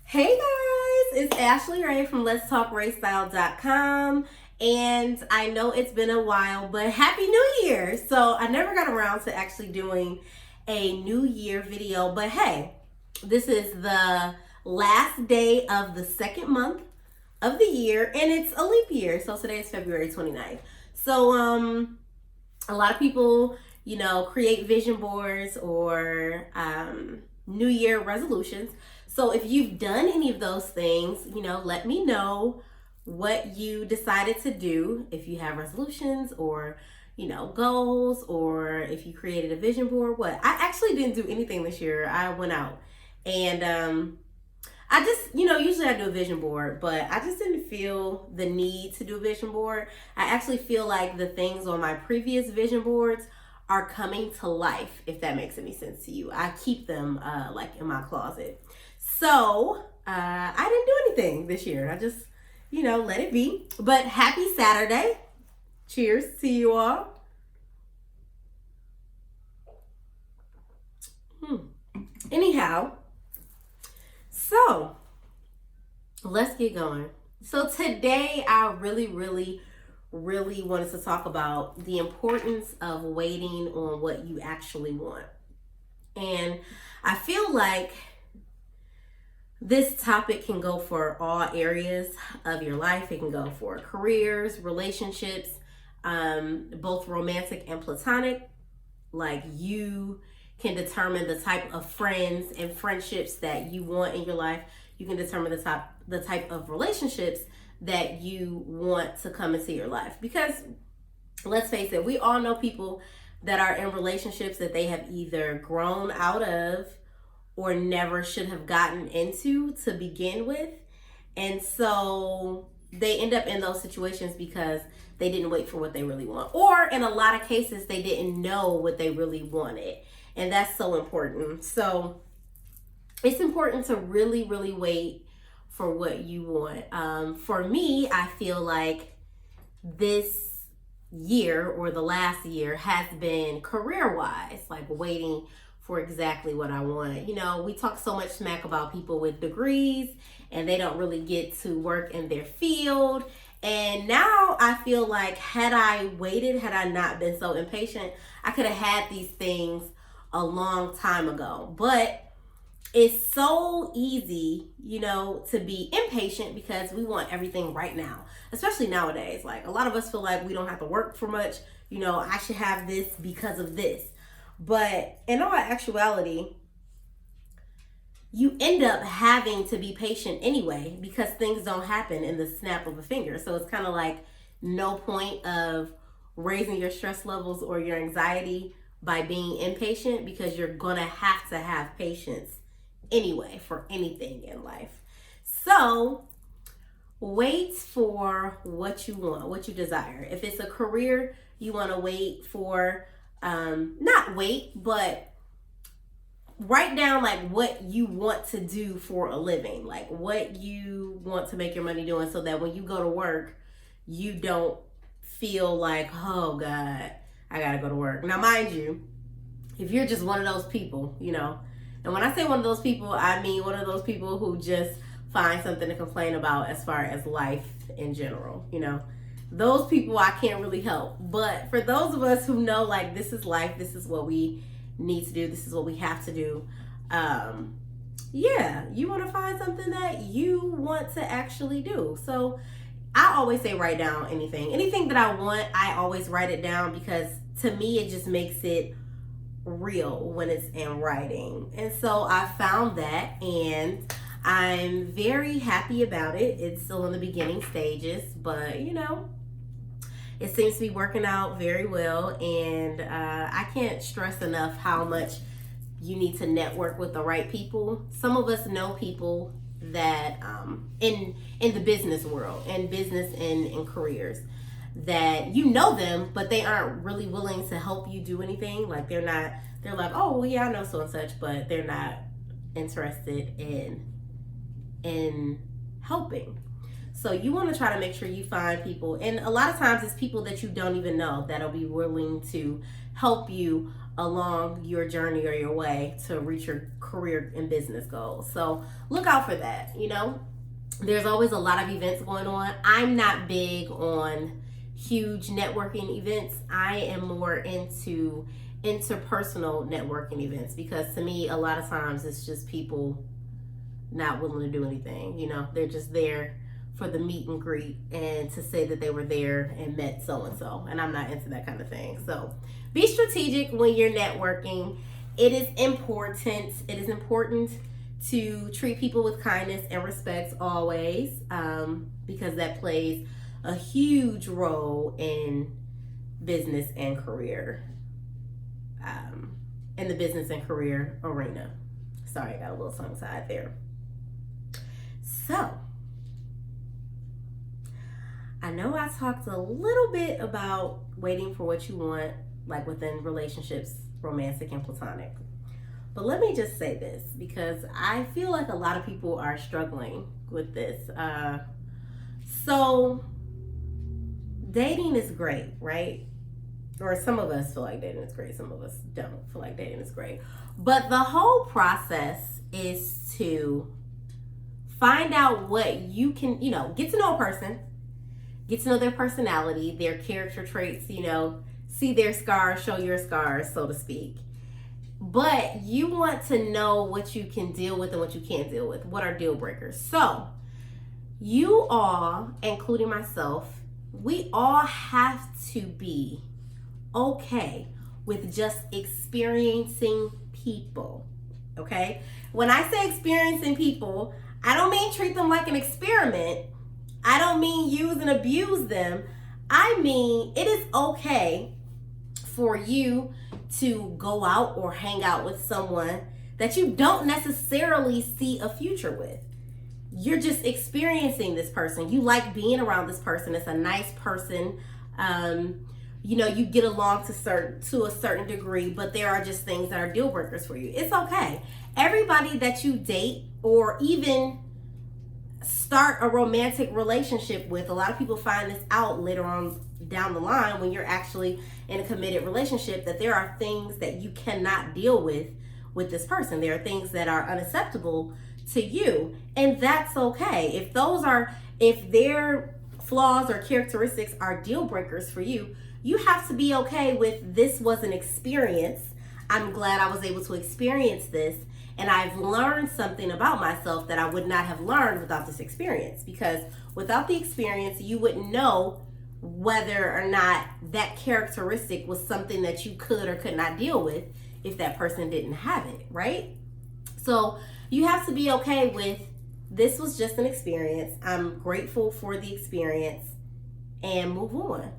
Hey guys, it's Ashley Ray from letstalkraystyle.com, and I know it's been a while, but Happy New Year! So I never got around to actually doing a New Year video, but hey, this is the last day of the second month of the year, and it's a leap year, so today is February 29th. So a lot of people, create vision boards or New Year resolutions. So if you've done any of those things, let me know what you decided to do. If you have resolutions or, goals, or if you created a vision board, what? I actually didn't do anything this year. I went out and I just, usually I do a vision board, but I just didn't feel the need to do a vision board. I actually feel like the things on my previous vision boards are coming to life, if that makes any sense to you. I keep them like in my closet. So I didn't do anything this year. I just, let it be. But happy Saturday. Cheers to you all. Anyhow, so let's get going. So today I really wanted to talk about the importance of waiting on what you actually want. And I feel like this topic can go for all areas of your life. It can go for careers, relationships, both romantic and platonic. Like, you can determine the type of friends and friendships that you want in your life. You can determine the type of relationships that you want to come into your life. Because let's face it, we all know people that are in relationships that they have either grown out of or never should have gotten into to begin with. And so they end up in those situations because they didn't wait for what they really want. Or in a lot of cases, they didn't know what they really wanted. And that's so important. So it's important to really wait for what you want. For me, I feel like this year or the last year has been career-wise, like waiting for exactly what I want. We talk so much smack about people with degrees and they don't really get to work in their field. And now I feel like had I waited, had I not been so impatient, I could have had these things a long time ago. But it's so easy, to be impatient because we want everything right now, especially nowadays. Like, a lot of us feel like we don't have to work for much. I should have this because of this. But in all actuality, you end up having to be patient anyway because things don't happen in the snap of a finger. So it's kind of like no point of raising your stress levels or your anxiety by being impatient, because you're going to have patience anyway for anything in life. So wait for what you want, what you desire. If it's a career, you want to wait for not wait, but write down like what you want to do for a living, like what you want to make your money doing, so that when you go to work, you don't feel like, oh God, I gotta go to work. Now, mind you, if you're just one of those people, and when I say one of those people, I mean one of those people who just find something to complain about as far as life in general, those people I can't really help. But for those of us who know, like, this is life, this is what we need to do, this is what we have to do, you want to find something that you want to actually do. So I always say write down anything that I want. I always write it down because to me it just makes it real when it's in writing. And so I found that, and I'm very happy about it. It's still in the beginning stages, but it seems to be working out very well. And I can't stress enough how much you need to network with the right people. Some of us know people that in the business world, in business and in careers, that them, but they aren't really willing to help you do anything. Like, they're like, oh, well, yeah, I know so and such, but they're not interested in helping. So you want to try to make sure you find people, and a lot of times it's people that you don't even know that'll be willing to help you along your journey or your way to reach your career and business goals. So look out for that. There's always a lot of events going on. I'm not big on huge networking events. I am more into interpersonal networking events, because to me, a lot of times it's just people not willing to do anything. They're just there for the meet and greet and to say that they were there and met so and so, and I'm not into that kind of thing. So be strategic when you're networking. It is important to treat people with kindness and respect always, because that plays a huge role in business and career, in the business and career arena. Sorry, I got a little tongue-tied there. So, I know I talked a little bit about waiting for what you want, like within relationships, romantic and platonic. But let me just say this, because I feel like a lot of people are struggling with this. So, dating is great, right? Or some of us feel like dating is great. Some of us don't feel like dating is great. But the whole process is to find out what you can, get to know a person, get to know their personality, their character traits, see their scars, show your scars, so to speak. But you want to know what you can deal with and what you can't deal with. What are deal breakers? So you all, including myself, we all have to be okay with just experiencing people, okay? When I say experiencing people, I don't mean treat them like an experiment. I don't mean use and abuse them. I mean, it is okay for you to go out or hang out with someone that you don't necessarily see a future with. You're just experiencing this person. You like being around this person. It's a nice person. You get along to a certain degree, but there are just things that are deal breakers for you. It's okay. Everybody that you date or even start a romantic relationship with, a lot of people find this out later on down the line when you're actually in a committed relationship, that there are things that you cannot deal with this person. There are things that are unacceptable to you, and that's okay. If their flaws or characteristics are deal breakers for you, you have to be okay with, this was an experience. I'm glad I was able to experience this, and I've learned something about myself that I would not have learned without this experience. Because without the experience, you wouldn't know whether or not that characteristic was something that you could or could not deal with if that person didn't have it, right? So you have to be okay with, this was just an experience. I'm grateful for the experience, and move on.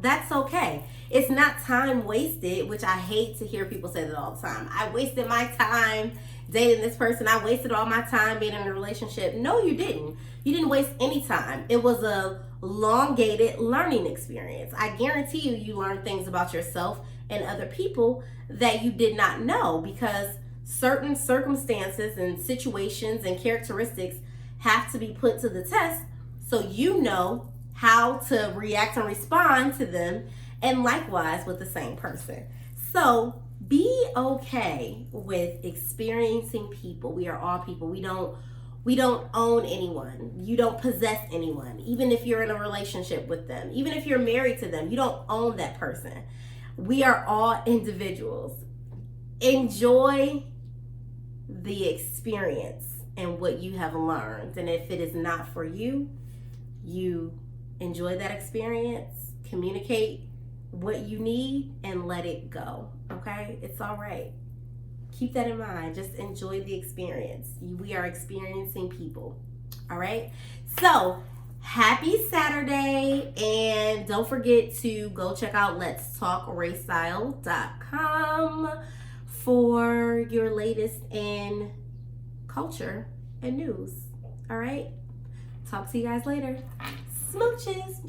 That's okay. It's not time wasted, which I hate to hear people say that all the time. I wasted my time dating this person. I wasted all my time being in a relationship. No, you didn't. You didn't waste any time. It was a elongated learning experience. I guarantee you learned things about yourself and other people that you did not know, because certain circumstances and situations and characteristics have to be put to the test so you know how to react and respond to them, and likewise with the same person. So be okay with experiencing people. We are all people. We don't own anyone. You don't possess anyone. Even if you're in a relationship with them, even if you're married to them, you don't own that person. We are all individuals. Enjoy the experience and what you have learned. And if it is not for you, you enjoy that experience, communicate what you need, and let it go. Okay? It's all right. Keep that in mind. Just enjoy the experience. We are experiencing people. All right? So, happy Saturday, and don't forget to go check out letstalkraystyle.com for your latest in culture and news. All right? Talk to you guys later. Smooches.